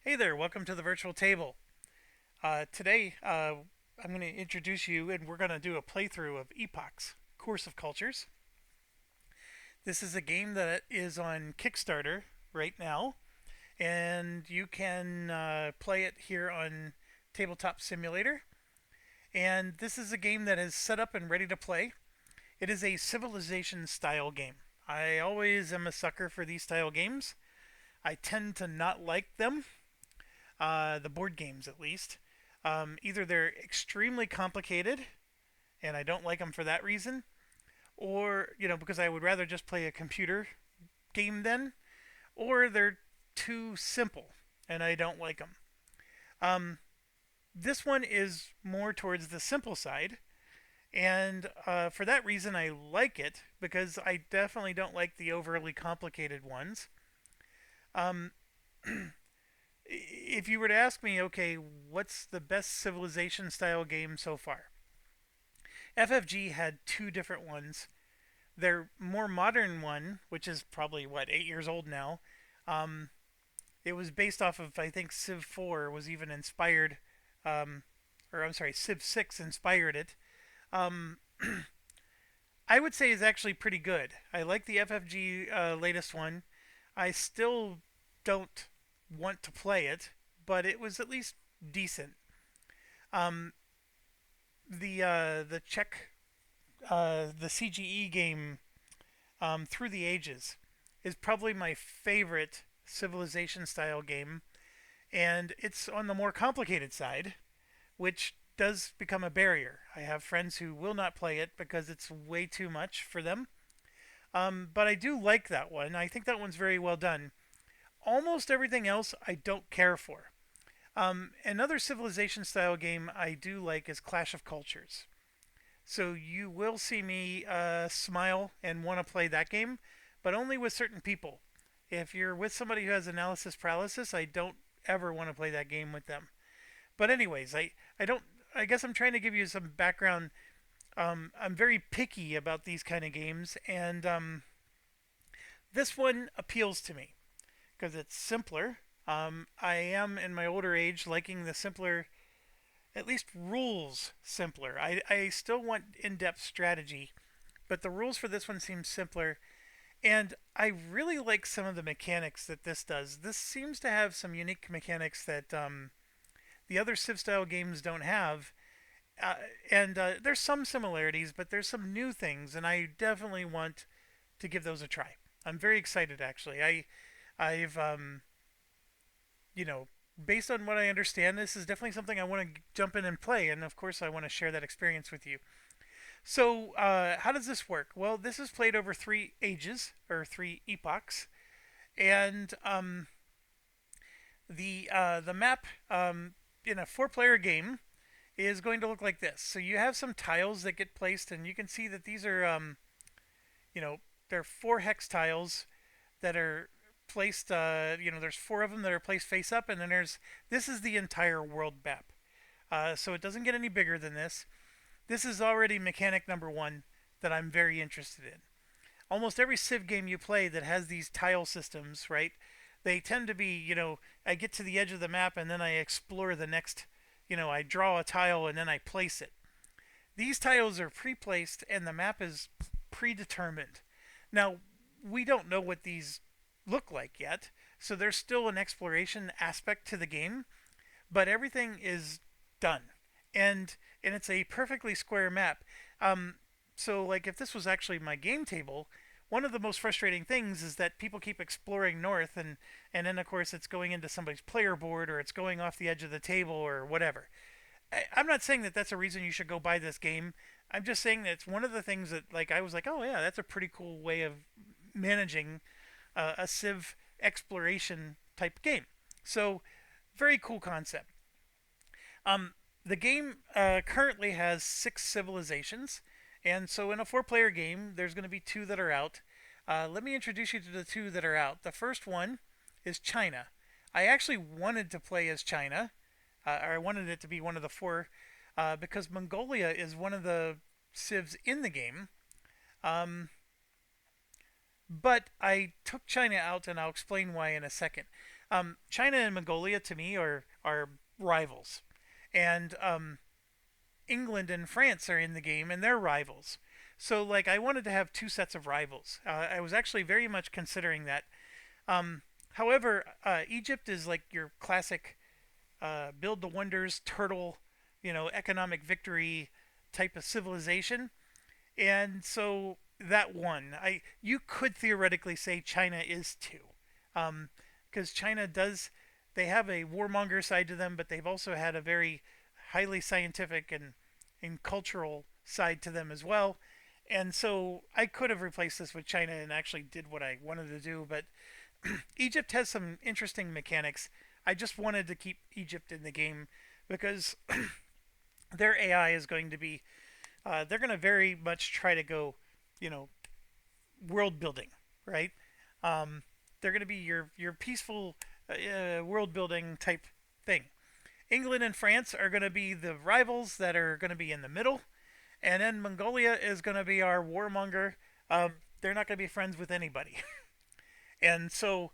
Hey there, welcome to the virtual table. Today, I'm going to introduce you and we're going to do a playthrough of Epochs, Course of Cultures. This is a game that is on Kickstarter right now, and you can play it here on Tabletop Simulator. And this is a game that is set up and ready to play. It is a civilization style game. I always am a sucker for these style games. I tend to not like them, the board games at least. Either they're extremely complicated, and I don't like them for that reason, or because I would rather just play a computer game then, or they're too simple, and I don't like them. Um, this one is more towards the simple side, and for that reason I like it because I definitely don't like the overly complicated ones. Um, if you were to ask me, okay, what's the best civilization style game so far? FFG had two different ones. Their more modern one, which is probably what 8 years old now, um, it was based off of I think Civ 4 was even inspired, um, or I'm sorry, Civ 6 inspired it. Um, I would say is actually pretty good. I like the FFG latest one. I still don't want to play it, but it was at least decent. Um, the Czech the CGE game, Through the Ages, is probably my favorite civilization style game, and it's on the more complicated side, which does become a barrier. I have friends who will not play it because it's way too much for them. But I do like that one. I think that one's very well done. Almost everything else I don't care for. Another civilization style game I do like is Clash of Cultures. So you will see me smile and want to play that game, but only with certain people. If you're with somebody who has analysis paralysis, I don't ever want to play that game with them. But anyways, I don't. I guess I'm trying to give you some background. I'm very picky about these kind of games, and this one appeals to me because it's simpler. I am in my older age liking the simpler, at least rules simpler. I still want in-depth strategy, but the rules for this one seem simpler. And I really like some of the mechanics that this does. This seems to have some unique mechanics that the other Civ style games don't have. And there's some similarities, but there's some new things, and I definitely want to give those a try. I'm very excited, actually. I've you know, based on what I understand, this is definitely something I want to jump in and play, and of course, I want to share that experience with you. So, how does this work? Well, this is played over 3 ages or 3 epochs, and the map in a four-player game is going to look like this. So you have some tiles that get placed, and you can see that these are you know they're 4 hex tiles that are placed. There's 4 of them that are placed face up, and then there's this is the entire world map. So it doesn't get any bigger than this. This is already mechanic number one that I'm very interested in. Almost every Civ game you play that has these tile systems, right? They tend to be, I get to the edge of the map and then I explore the next, I draw a tile and then I place it. These tiles are pre-placed and the map is predetermined. Now, we don't know what these look like yet, so there's still an exploration aspect to the game, but everything is done. And it's a perfectly square map. Um, so like if this was actually my game table, one of the most frustrating things is that people keep exploring north and then of course it's going into somebody's player board or it's going off the edge of the table or whatever. I'm not saying that that's a reason you should go buy this game. I'm just saying that it's one of the things that like I was like, oh yeah, that's a pretty cool way of managing a Civ exploration type game. So very cool concept. Um, the game currently has 6 civilizations, and so in a four-player game, there's going to be 2 that are out. Let me introduce you to the 2 that are out. The first one is China. I actually wanted to play as China, or I wanted it to be one of the 4, because Mongolia is one of the civs in the game. Um, but I took China out, and I'll explain why in a second. China and Mongolia to me are rivals, and England and France are in the game, and they're rivals. So like I wanted to have two sets of rivals. I was actually very much considering that. Um, However, Egypt is like your classic build the wonders turtle, economic victory type of civilization, and so that won. I You could theoretically say China is too, because China does they have a warmonger side to them, but they've also had a very highly scientific and cultural side to them as well. And so I could have replaced this with China and actually did what I wanted to do, but Egypt has some interesting mechanics. I just wanted to keep Egypt in the game because their AI is going to be they're going to very much try to go, you know, world building, right? Um, they're going to be your peaceful world building type thing. England and France are going to be the rivals that are going to be in the middle, and then Mongolia is going to be our warmonger. They're not going to be friends with anybody. And so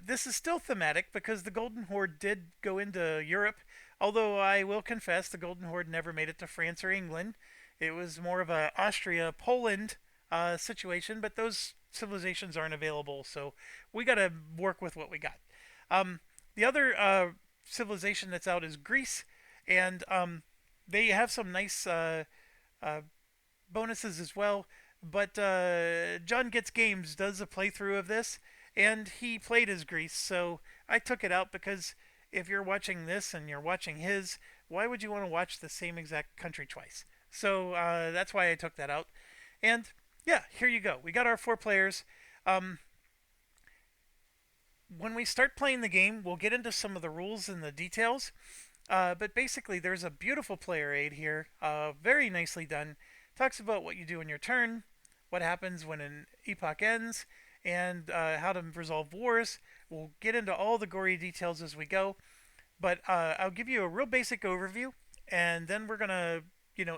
this is still thematic because the Golden Horde did go into Europe, although I will confess the Golden Horde never made it to France or England. It was more of a Austria Poland situation, but those civilizations aren't available, so we got to work with what we got. The other civilization that's out is Greece, and they have some nice uh, bonuses as well. But John Gets Games does a playthrough of this, and he played as Grease, so I took it out because if you're watching this and you're watching his, why would you want to watch the same exact country twice? So that's why I took that out. And yeah, here you go. We got our four players. Um, when we start playing the game, we'll get into some of the rules and the details. But basically, there's a beautiful player aid here, very nicely done. Talks about what you do in your turn, what happens when an epoch ends, and how to resolve wars. We'll get into all the gory details as we go, but I'll give you a real basic overview, and then we're gonna,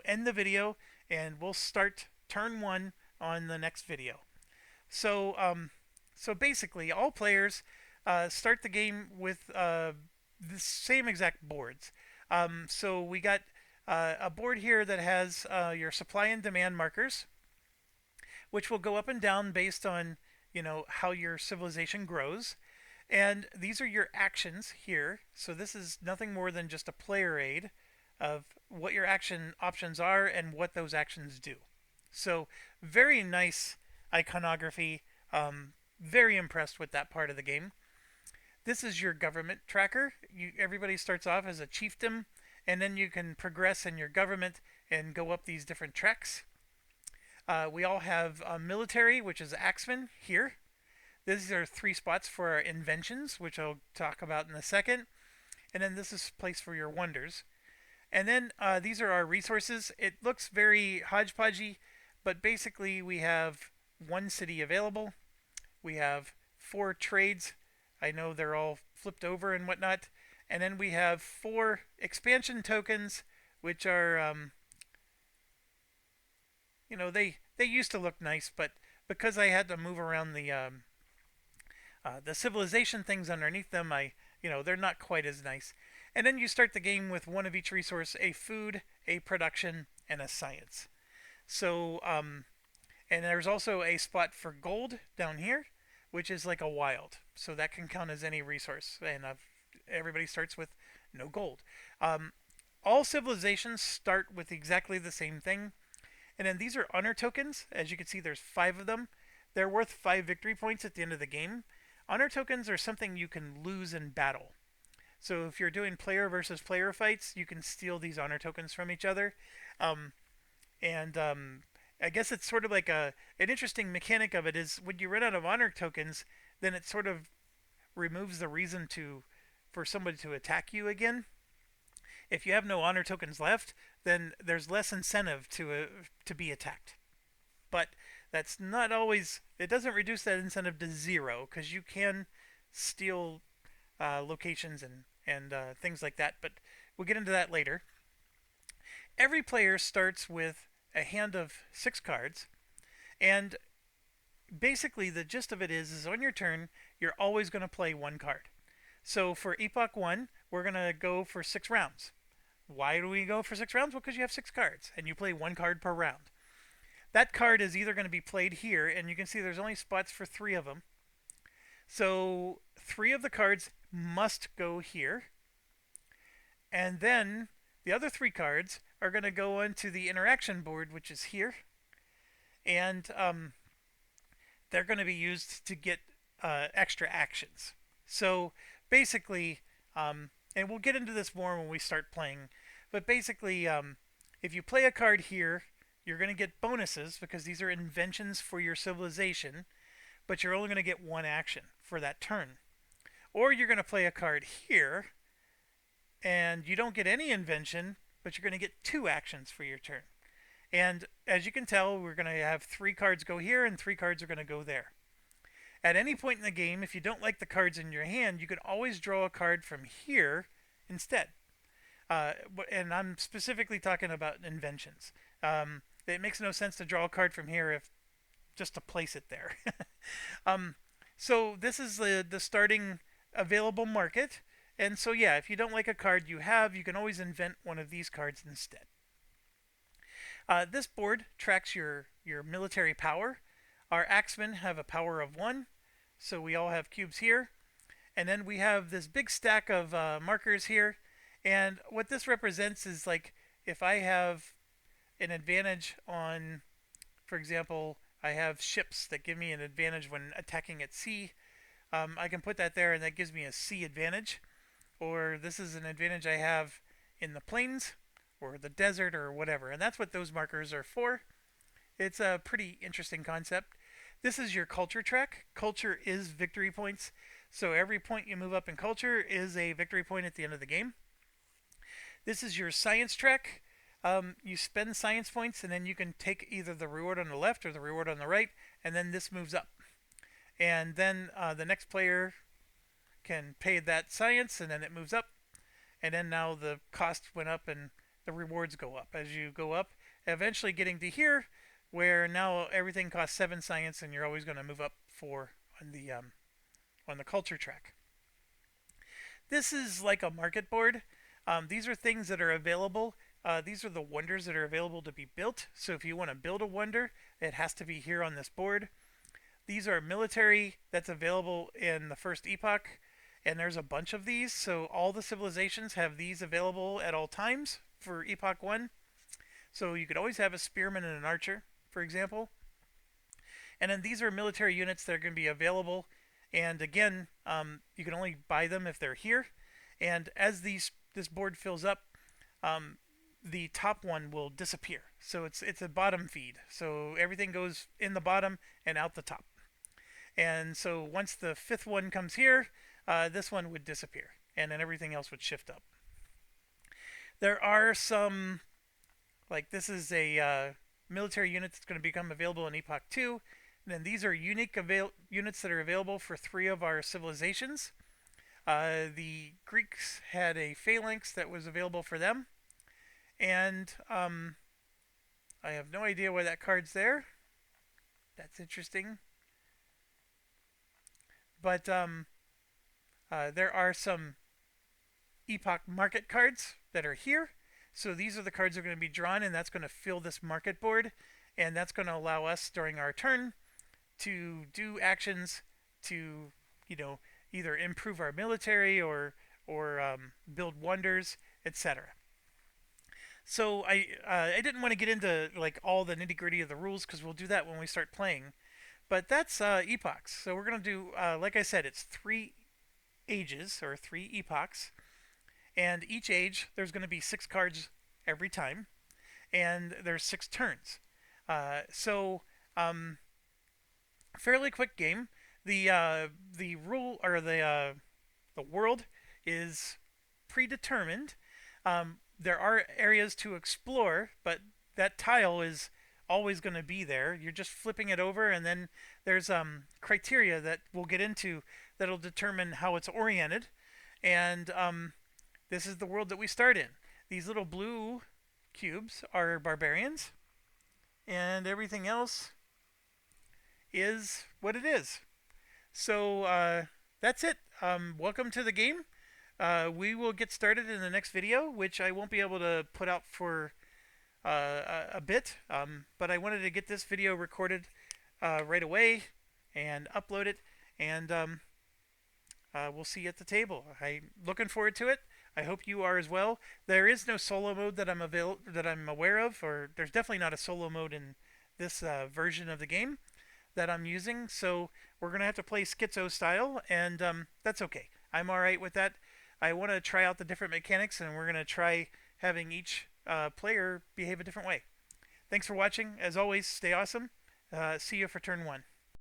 end the video, and we'll start turn one on the next video. So, so basically, all players start the game with the same exact boards. So we got a board here that has your supply and demand markers, which will go up and down based on how your civilization grows. And these are your actions here. So this is nothing more than just a player aid of what your action options are and what those actions do. So very nice iconography. Very impressed with that part of the game. This is your government tracker. Everybody starts off as a chiefdom, and then you can progress in your government and go up these different tracks. We all have military, which is axemen here. These are three spots for our inventions, which I'll talk about in a second. And then this is place for your wonders. And then these are our resources. It looks very hodgepodgey, but basically we have one city available. We have four trades. I know they're all flipped over and whatnot. And then we have four expansion tokens, which are, they used to look nice, but because I had to move around the civilization things underneath them, they're not quite as nice. And then you start the game with one of each resource: a food, a production, and a science. So, and there's also a spot for gold down here, which is like a wild. So that can count as any resource. And everybody starts with no gold. All civilizations start with exactly the same thing. And then these are honor tokens. As you can see, there's five of them. They're worth 5 victory points at the end of the game. Honor tokens are something you can lose in battle. So if you're doing player versus player fights, you can steal these honor tokens from each other. Um, and I guess it's sort of like an interesting mechanic of it is when you run out of honor tokens, then it sort of removes the reason for somebody to attack you again. If you have no honor tokens left, then there's less incentive to be attacked. But that's not always. It doesn't reduce that incentive to zero because you can steal locations and things like that. But we'll get into that later. Every player starts with a hand of 6 cards, and basically the gist of it is on your turn you're always going to play one card. So for Epoch 1, we're going to go for 6 rounds. Why do we go for 6 rounds? Well, because you have 6 cards and you play 1 card per round. That card is either going to be played here, and you can see there's only spots for 3 of them. So 3 of the cards must go here, and then the other 3 cards are going to go into the interaction board, which is here, and they're going to be used to get extra actions. So basically, and we'll get into this more when we start playing, but basically, if you play a card here, you're going to get bonuses because these are inventions for your civilization, but you're only going to get 1 action for that turn. Or you're going to play a card here, and you don't get any invention, but you're going to get 2 actions for your turn. And as you can tell, we're going to have 3 cards go here and 3 cards are going to go there. At any point in the game, if you don't like the cards in your hand, you can always draw a card from here instead. And I'm specifically talking about inventions. It makes no sense to draw a card from here if just to place it there. um, so this is the starting available market. And so yeah, if you don't like a card you have, you can always invent one of these cards instead. This board tracks your military power. Our axemen have a power of 1, so we all have cubes here. And then we have this big stack of markers here. And what this represents is like if I have an advantage on, for example, I have ships that give me an advantage when attacking at sea. I can put that there and that gives me a sea advantage. Or this is an advantage I have in the plains or the desert or whatever. And that's what those markers are for. It's a pretty interesting concept. This is your culture track. Culture is victory points. So every point you move up in culture is a victory point at the end of the game. This is your science track. You spend science points and then you can take either the reward on the left or the reward on the right, and then this moves up. And then the next player can pay that science and then it moves up. And then now the cost went up and the rewards go up as you go up, eventually getting to here where now everything costs 7 science and you're always going to move up 4 on the culture track. This is like a market board. These are things that are available. These are the wonders that are available to be built. So if you want to build a wonder, it has to be here on this board. These are military that's available in the first epoch, and there's a bunch of these. So all the civilizations have these available at all times for Epoch 1. So you could always have a spearman and an archer, for example. And then these are military units that are going to be available. And again, you can only buy them if they're here. And as this board fills up, the top one will disappear. So it's a bottom feed. So everything goes in the bottom and out the top. And so once the 5th one comes here, this one would disappear. And then everything else would shift up. There are some, like this is a military unit that's going to become available in Epoch 2. And then these are unique units that are available for 3 of our civilizations. The Greeks had a phalanx that was available for them. And I have no idea why that card's there. That's interesting. But there are some Epoch market cards that are here. So these are the cards that are going to be drawn, and that's going to fill this market board. And that's going to allow us during our turn to do actions to, either improve our military or build wonders, etc. So I didn't want to get into like all the nitty gritty of the rules because we'll do that when we start playing. But that's epochs. So we're gonna do like I said, it's 3 ages or 3 epochs, and each age there's going to be 6 cards every time, and there's 6 turns. So fairly quick game. The rule or the world is predetermined. There are areas to explore, but that tile is always going to be there. You're just flipping it over, and then there's criteria that we'll get into that'll determine how it's oriented. And this is the world that we start in. These little blue cubes are barbarians, and everything else is what it is. So that's it. Welcome to the game. We will get started in the next video, which I won't be able to put out for a bit. But I wanted to get this video recorded right away and upload it, and we'll see you at the table. I'm looking forward to it. I hope you are as well. There is no solo mode that I'm aware of, or there's definitely not a solo mode in this version of the game that I'm using. So we're gonna have to play schizo style, and that's okay. I'm all right with that. I want to try out the different mechanics, and we're gonna try having each player behave a different way. Thanks for watching. As always, stay awesome. See you for turn one.